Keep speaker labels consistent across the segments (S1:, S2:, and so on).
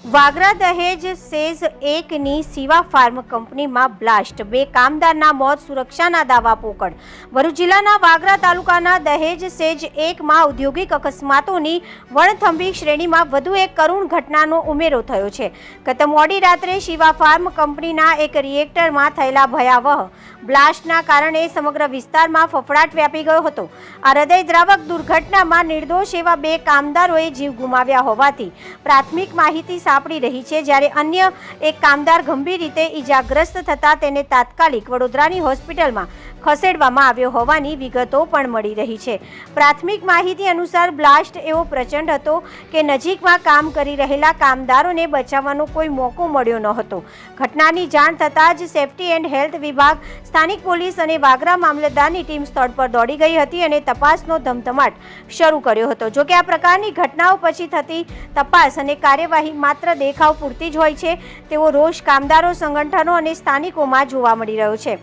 S1: વાગરા દહેજ says 1ની Shiva farm કંપનીમાં blast, 2 કામદારના મોત, સુરક્ષાના દાવા પોકળ। ભરૂચ જિલ્લાના વાગરા તાલુકાના દહેજ સેઝ 1માં ઔદ્યોગિક અકસ્માતોની વણથંભી શ્રેણીમાં વધુ એક કરુણ ઘટનાનો ઉમેરો થયો છે। ગત મોડી રાત્રે શિવા ફાર્મ કંપનીના એક રિએક્ટરમાં થયેલા ભયાવહ બ્લાસ્ટના કારણે સમગ્ર વિસ્તારમાં ફફડાટ વ્યાપી ગયો હતો। આ હૃદયદ્રાવક દુર્ઘટનામાં નિર્દોષ એવા 2 કામદારોએ જીવ ગુમાવ્યા હોવાથી પ્રાથમિક માહિતી સાંપડી રહી છે, જ્યારે અન્ય એક કામદાર ગંભીર રીતે ઈજાગ્રસ્ત થતા તેને તાત્કાલિક વડોદરાની હોસ્પિટલમાં ખસેડવામાં આવ્યો હોવાની વિગતો પણ મળી રહી છે। પ્રાથમિક માહિતી અનુસાર બ્લાસ્ટ એવો પ્રચંડ હતો કે નજીકમાં કામ કરી રહેલા કામદારોને બચાવવાનો કોઈ મોકો મળ્યો ન હતો। ઘટનાની જાણ થતાં જ સેફટી એન્ડ હેલ્થ વિભાગ, સ્થાનિક પોલીસ અને વાગરા મામલતદારની ટીમ સ્થળ પર દોડી ગઈ હતી અને તપાસનો ધમધમાટ શરૂ કર્યો હતો। જોકે આ પ્રકારની ઘટનાઓ પછી થતી તપાસ અને કાર્યવાહી માત્ર દેખાવ પૂરતી જ હોય છે તેવો રોષ કામદારો સંગઠનો અને સ્થાનિકોમાં જોવા મળી રહ્યો છે।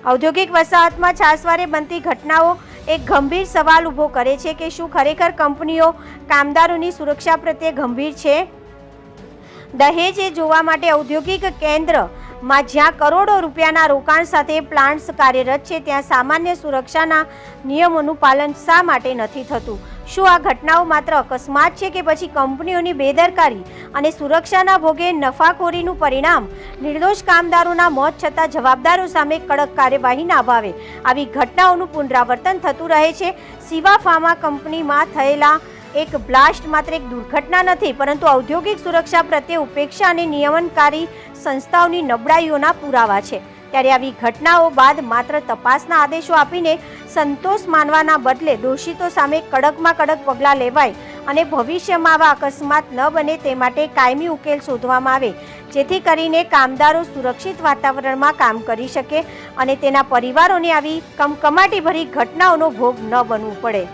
S1: ઔદ્યોગિક વસાહતમાં છાસવારે બનતી ઘટનાઓ એક ગંભીર સવાલ ઊભો કરે છે કે શું ખરેખર કંપનીઓ કામદારોની સુરક્ષા પ્રત્યે ગંભીર છે? દહેજ એ જોવા માટે ઔદ્યોગિક કેન્દ્રમાં જ્યાં કરોડો રૂપિયાના રોકાણ સાથે પ્લાન્ટ્સ કાર્યરત છે, ત્યાં સામાન્ય સુરક્ષાના નિયમોનું પાલન શા માટે નથી થતું? શું આ ઘટનાઓ માત્ર અકસ્માત છે કે પછી કંપનીઓની બેદરકારી અને સુરક્ષાના ભોગે નફાખોરીનું પરિણામ? નિર્દોષ કામદારોના મોત છતાં જવાબદારો સામે કડક કાર્યવાહીના અભાવે આવી ઘટનાઓનું પુનરાવર્તન થતું રહે છે। શિવા ફાર્મા કંપનીમાં થયેલા એક બ્લાસ્ટ માત્ર એક દુર્ઘટના નથી, પરંતુ ઔદ્યોગિક સુરક્ષા પ્રત્યે ઉપેક્ષા અને નિયમનકારી સંસ્થાઓની નબળાઈઓના પુરાવા છે। ત્યારે આવી ઘટનાઓ બાદ માત્ર તપાસના આદેશો આપીને સંતોષ માનવાના બદલે દોષિતો સામે કડકમાં કડક પગલાં લેવાય અને ભવિષ્યમાં આવા અકસ્માત ન બને તે માટે કાયમી ઉકેલ શોધવામાં આવે, જેથી કરીને કામદારો સુરક્ષિત વાતાવરણમાં કામ કરી શકે અને તેના પરિવારોને આવી કમકમાટીભરી ઘટનાઓનો ભોગ ન બનવું પડે।